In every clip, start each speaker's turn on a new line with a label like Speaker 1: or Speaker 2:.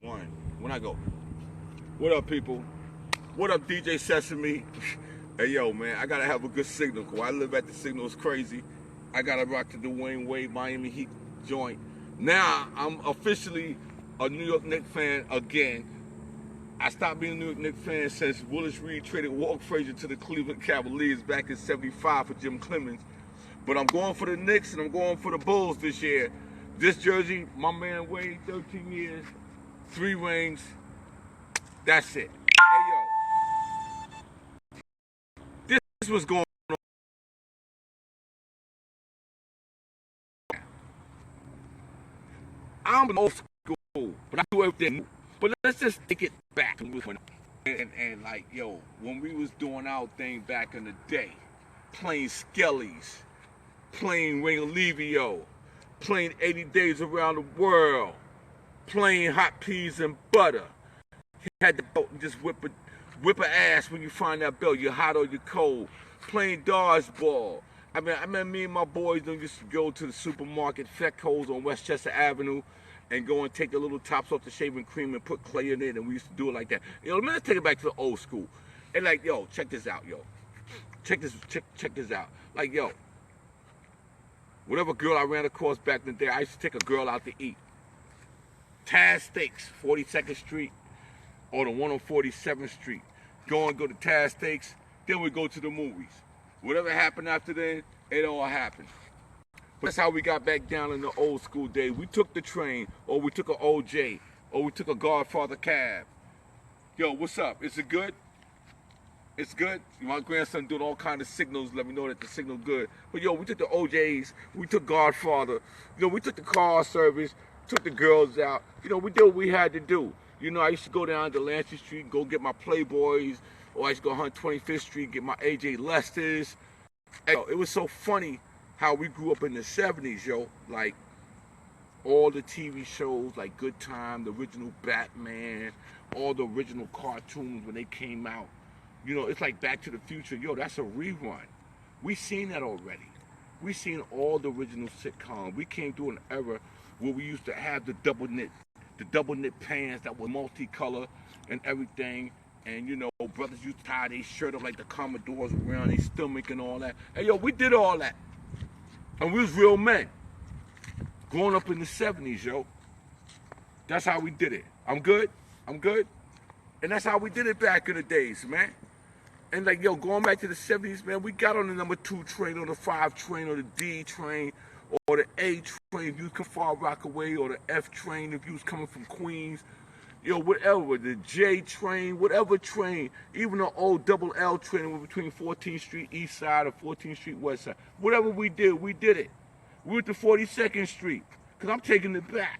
Speaker 1: One. When I go. What up, people? What up, DJ Sesame? Hey, yo, man, I gotta have a good signal. Cause I live at the signal. It's crazy. I gotta rock to the Dwayne Wade Miami Heat joint. Now, I'm officially a New York Knicks fan again. I stopped being a New York Knicks fan since Willis Reed traded Walt Frazier to the Cleveland Cavaliers back in '75 for Jim Clemons. But I'm going for the Knicks and I'm going for the Bulls this year. This jersey, my man Wade, 13 years, 3 rings. That's it. Hey, yo. This was going on. I'm old school, but I do everything. But let's just take it back. And like, yo, when we was doing our thing back in the day, playing Skellies, playing Ray Olivio, playing 80 Days Around the World, playing Hot Peas and Butter. You had the belt and just whip a ass when you find that belt. You're hot or you're cold. Playing dodgeball. I mean, me and my boys used to go to the supermarket, Fecco's on Westchester Avenue, and go and take the little tops off the shaving cream and put clay in it, and we used to do it like that. Yo, let's take it back to the old school. And like, yo, check this out, yo. Check this out. Like, yo, whatever girl I ran across back in the day, I used to take a girl out to eat. Taz Steaks, 42nd Street, or the one on 47th Street. Go to Taz Steaks, then we go to the movies. Whatever happened after then, it all happened. But that's how we got back down in the old school days. We took the train, or we took an OJ, or we took a Godfather cab. Yo, what's up? Is it good? It's good. My grandson doing all kinds of signals, let me know that the signal good. But yo, we took the OJs, we took Godfather, you know, we took the car service, took the girls out. You know, we did what we had to do. You know, I used to go down to Lancey Street and go get my Playboys, or I used to go 125th Street, get my AJ Lesters. And, yo, it was so funny how we grew up in the 70s, yo. Like, all the TV shows, like Good Time, the original Batman, all the original cartoons when they came out. You know, it's like Back to the Future. Yo, that's a rerun. We seen that already. We seen all the original sitcoms. We came through an era where we used to have the double knit pants that were multicolor and everything. And, you know, brothers used to tie their shirt up like the Commodores around their stomach and all that. Hey, yo, we did all that. And we was real men. Growing up in the 70s, yo. That's how we did it. I'm good? I'm good? And that's how we did it back in the days, man. And like, yo, going back to the 70s, man, we got on the number 2 train, or the 5 train, or the D train, or the A train if you was from Far Rockaway, or the F train if you was coming from Queens. Yo, whatever, the J train, whatever train, even the old double L train between 14th Street East Side or 14th Street West Side. Whatever we did it. We went to 42nd Street, because I'm taking it back.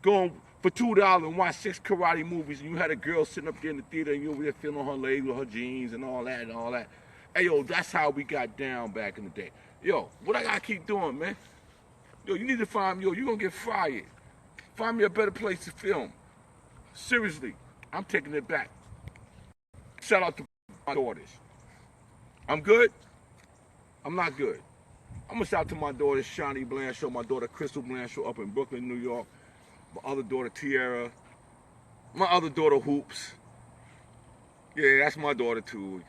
Speaker 1: Going for $2 and watch 6 karate movies, and you had a girl sitting up there in the theater, and you over there feeling her legs with her jeans and all that. Hey, yo, that's how we got down back in the day. Yo, what I gotta keep doing, man? Yo, you need to find me, yo, you gonna get fired. Find me a better place to film. Seriously, I'm taking it back. Shout out to my daughters. I'm good? I'm not good. I'm gonna shout out to my daughter, Shani Blandshaw, my daughter, Crystal Blandshaw, up in Brooklyn, New York. My other daughter, Tiara. My other daughter, Hoops. Yeah, that's my daughter, too.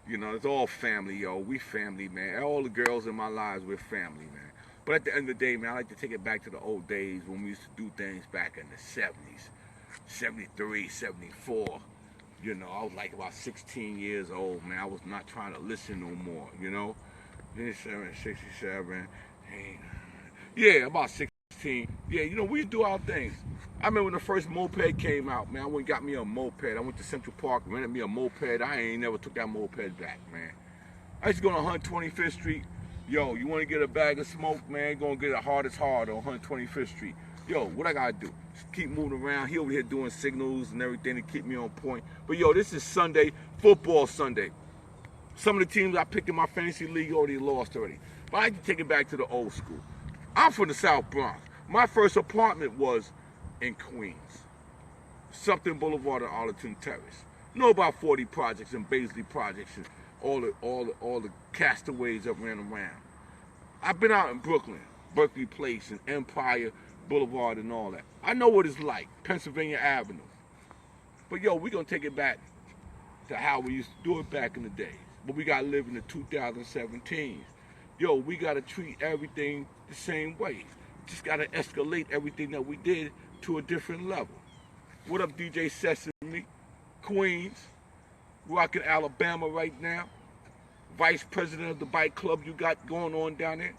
Speaker 1: You know, it's all family, yo. We family, man. All the girls in my lives, we're family, man. But at the end of the day, man, I like to take it back to the old days when we used to do things back in the 70s. 73, 74. You know, I was like about 16 years old, man. I was not trying to listen no more, you know. 67. Yeah, about 16. Yeah, you know, we do our things. I remember when the first moped came out, man. I went and got me a moped. I went to Central Park, rented me a moped. I ain't never took that moped back, man. I used to go to 125th Street. Yo, you want to get a bag of smoke, man? Go and get it hard as hard on 125th Street. Yo, what I gotta do? Just keep moving around. He over here doing signals and everything to keep me on point. But yo, this is Sunday, football Sunday. Some of the teams I picked in my fantasy league already lost already. But I like to take it back to the old school. I'm from the South Bronx. My first apartment was in Queens. Sumter Boulevard and Arlington Terrace. Know about 40 projects and Baisley projects and all the castaways that ran around. I've been out in Brooklyn, Berkeley Place and Empire, Boulevard and all that. I know what it's like, Pennsylvania Avenue. But yo, we're gonna take it back to how we used to do it back in the days. But we gotta live in the 2017. Yo, we gotta treat everything the same way. Just gotta escalate everything that we did to a different level. What up, DJ Sesame? Queens, rocking Alabama right now. Vice president of the bike club you got going on down there.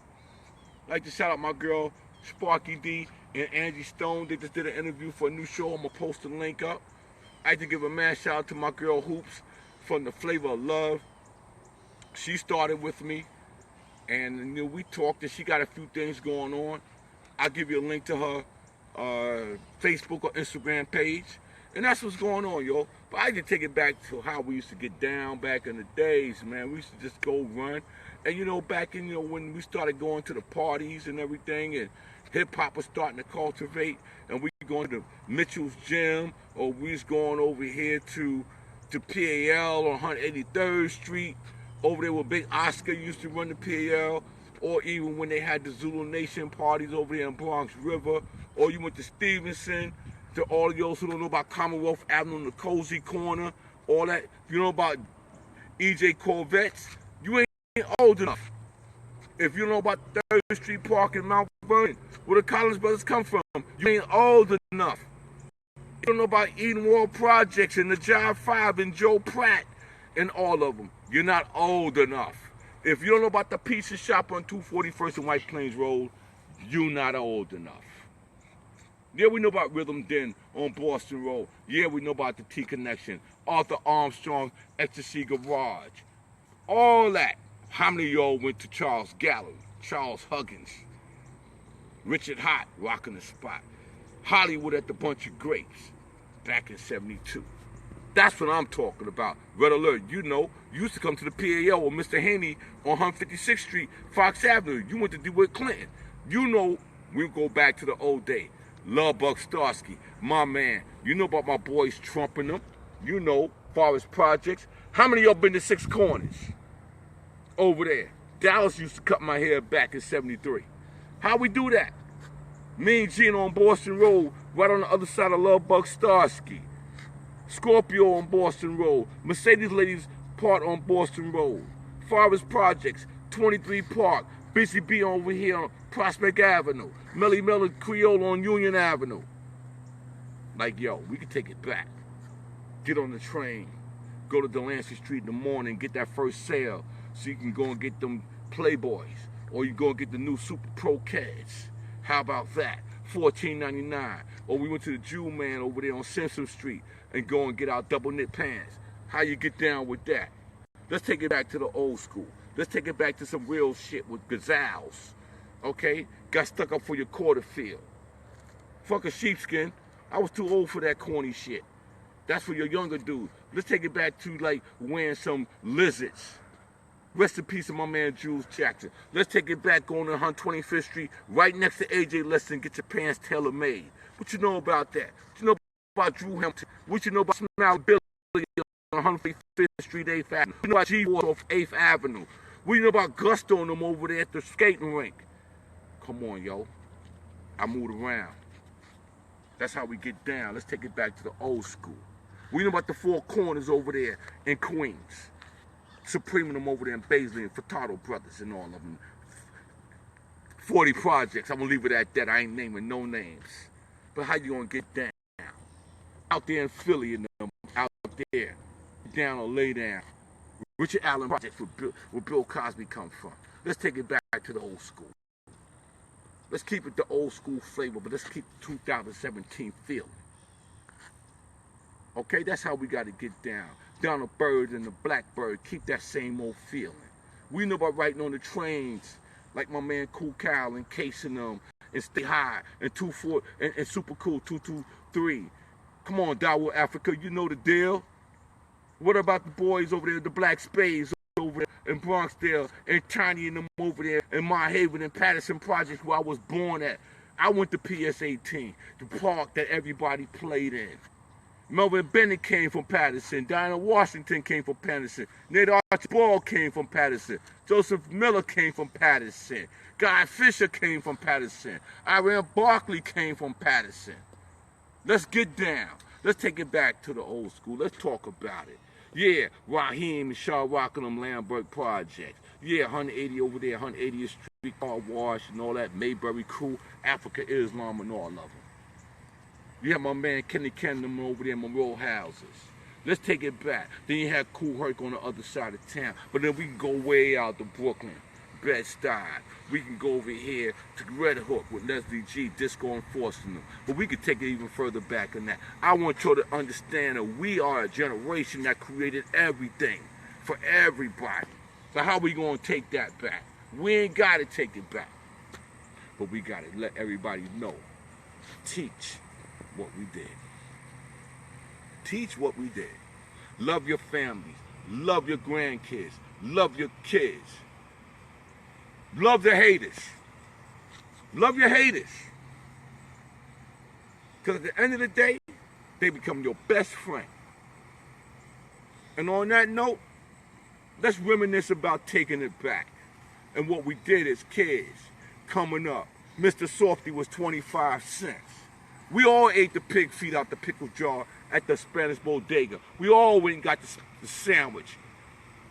Speaker 1: I'd like to shout out my girl Sparky D and Angie Stone. They just did an interview for a new show. I'm gonna post the link up. I'd like to give a mad shout out to my girl Hoops from the Flavor of Love. She started with me, and you know, we talked, and she got a few things going on. I'll give you a link to her Facebook or Instagram page, and that's what's going on, yo. But I can take it back to how we used to get down back in the days, man. We used to just go run, and you know, back in, you know, when we started going to the parties and everything, and hip hop was starting to cultivate, and we going to Mitchell's Gym, or we was going over here to PAL on 183rd Street, over there where Big Oscar used to run the PAL, or even when they had the Zulu Nation parties over there in Bronx River, or you went to Stevenson, to all of those who don't know about Commonwealth Avenue in the Cozy Corner, all that. If you know about EJ Corvettes, you ain't old enough. If you know about 3rd Street Park in Mount Vernon, where the Collins brothers come from, you ain't old enough. You don't know about Eden World Projects and the Job 5 and Joe Pratt and all of them. You're not old enough. If you don't know about the pizza shop on 241st and White Plains Road, you're not old enough. Yeah, we know about Rhythm Den on Boston Road. Yeah, we know about the T Connection, Arthur Armstrong, Ecstasy Garage. All that. How many of y'all went to Charles Gallery, Charles Huggins, Richard Hott rocking the spot, Hollywood at the Bunch of Grapes back in 72. That's what I'm talking about. Red alert, you know, you used to come to the PAL with Mr. Haney on 156th Street, Fox Avenue. You went to DeWitt Clinton. You know, we'll go back to the old day. Love Buck Starsky, my man. You know about my boys trumping them. You know, Forest Projects. How many of y'all been to Six Corners? Over there. Dallas used to cut my hair back in 73. How we do that? Me and Gina on Boston Road, right on the other side of Love Buck Starsky. Scorpio on Boston Road. Mercedes Ladies Part on Boston Road. Forest Projects, 23 Park. Busybee over here on Prospect Avenue. Mele Creole on Union Avenue. Like, yo, we can take it back. Get on the train. Go to Delancey Street in the morning, get that first sale so you can go and get them Playboys. Or you go and get the new Super Pro Cats. How about that? $14.99. Or we went to the Jewel Man over there on Simpson Street and go and get our double knit pants. How you get down with that? Let's take it back to the old school. Let's take it back to some real shit with gazelles. Okay? Got stuck up for your quarter field. Fuck a sheepskin. I was too old for that corny shit. That's for your younger dudes. Let's take it back to like wearing some lizards. Rest in peace to my man Jules Jackson. Let's take it back going to 125th Street, right next to AJ Lesson, get your pants tailor made. What you know about that? What you know about Drew Hampton? What you know about Smile Billy on 125th Street, 8th Avenue? What you know about G-Wars off 8th Avenue? What you know about Gusto and them over there at the skating rink? Come on, yo. I moved around. That's how we get down. Let's take it back to the old school. We know about the Four Corners over there in Queens. Supreme and them over there in Baisley and Furtado Brothers and all of them. 40 Projects. I'm going to leave it at that. I ain't naming no names. But how you going to get down? Out there in Philly and them. Out there. Down or lay down. Richard Allen Projects where Bill Cosby come from. Let's take it back to the old school. Let's keep it the old school flavor, but let's keep the 2017 feeling. Okay, that's how we got to get down. Donald Byrd and the Blackbird, keep that same old feeling. We know about riding on the trains, like my man Cool Cal and Casing them, and Stay High, and 24 and Super Cool 223. Come on, Dawoud, Afrika, you know the deal. What about the boys over there, the Black Spades over there in Bronxdale, and Tiny and them over there in My Haven and Patterson Projects where I was born at? I went to PS 18, the park that everybody played in. Melvin Bennett came from Patterson. Diana Washington came from Patterson. Nate Archibald came from Patterson. Joseph Miller came from Patterson. Guy Fisher came from Patterson. Irene Barkley came from Patterson. Let's get down. Let's take it back to the old school. Let's talk about it. Yeah, Raheem and ShaRock and them Lambert projects. Yeah, 180 over there, 180th Street Car Wash and all that. Mayberry Crew, Afrika, Islam, and all of them. You have my man Kenny Kendall over there in Monroe houses. Let's take it back. Then you have Cool Herc on the other side of town. But then we can go way out to Brooklyn, Bed-Stuy. We can go over here to Red Hook with Leslie G, Disco enforcing them. But we could take it even further back than that. I want you to understand that we are a generation that created everything for everybody. So how we going to take that back? We ain't got to take it back. But we got to let everybody know. Teach what we did. Teach what we did. Love your families. Love your grandkids. Love your kids. Love the haters. Love your haters. Because at the end of the day, they become your best friend. And on that note, let's reminisce about taking it back. And what we did as kids coming up. Mr. Softy was 25 cents. We all ate the pig feet out the pickle jar at the Spanish bodega. We all went and got the sandwich,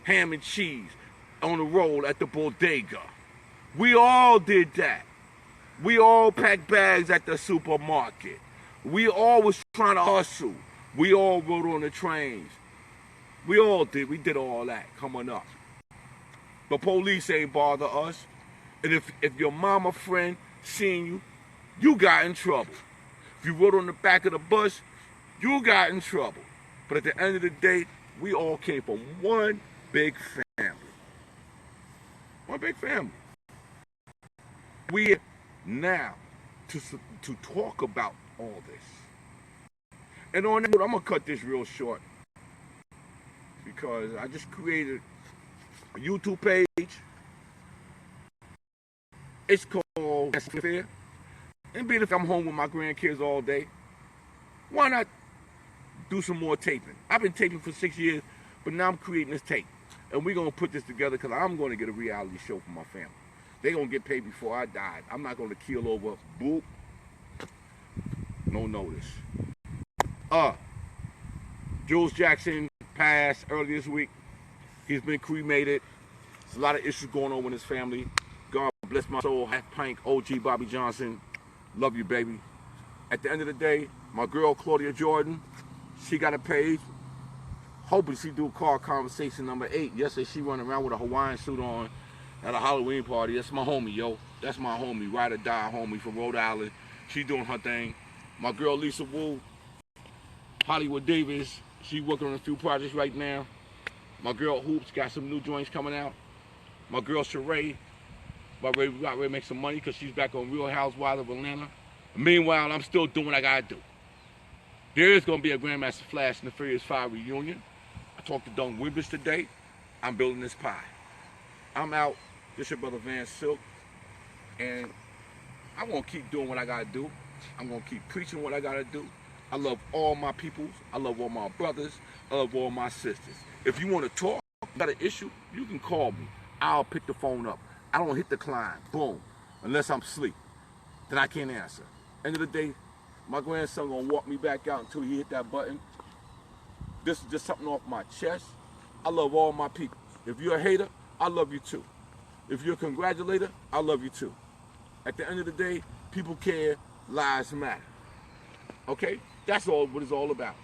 Speaker 1: ham and cheese on the roll at the bodega. We all did that. We all packed bags at the supermarket. We all was trying to hustle. We all rode on the trains. We all did. We did all that coming up. The police ain't bother us. And if your mama friend seen you, you got in trouble. If you rode on the back of the bus, you got in trouble. But at the end of the day, we all came from one big family. One big family. We're now to talk about all this. And on that note, I'm going to cut this real short because I just created a YouTube page. It's called Fair. And being if I'm home with my grandkids all day, why not do some more taping? I've been taping for 6 years, but now I'm creating this tape. And we're going to put this together because I'm going to get a reality show for my family. They're going to get paid before I die. I'm not going to keel over. Boop. No notice. Jules Jackson passed earlier this week. He's been cremated. There's a lot of issues going on with his family. God bless my soul. Half Pint, OG Bobby Johnson. Love you, baby. At the end of the day, my girl Claudia Jordan, she got a page. Hoping she do car conversation number 8. Yesterday she running around with a Hawaiian suit on at a Halloween party. That's my homie, yo. That's my homie, ride or die homie from Rhode Island. She doing her thing. My girl Lisa Wu, Hollywood Davis, she working on a few projects right now. My girl Hoops got some new joints coming out. My girl Sheri, about ready to make some money because she's back on Real Housewives of Atlanta. Meanwhile, I'm still doing what I gotta do. There is gonna be a Grandmaster Flash and the Furious 5 reunion. I talked to Don Wibbers today. I'm building this pie. I'm out. This your brother Vansilk. And I'm gonna keep doing what I gotta do. I'm gonna keep preaching what I gotta do. I love all my peoples. I love all my brothers. I love all my sisters. If you wanna talk, got an issue, you can call me. I'll pick the phone up. I don't hit decline, boom, unless I'm asleep. Then I can't answer. End of the day, my grandson gonna walk me back out until he hit that button. This is just something off my chest. I love all my people. If you're a hater, I love you too. If you're a congratulator, I love you too. At the end of the day, people care, lives matter. Okay? That's all what it's all about.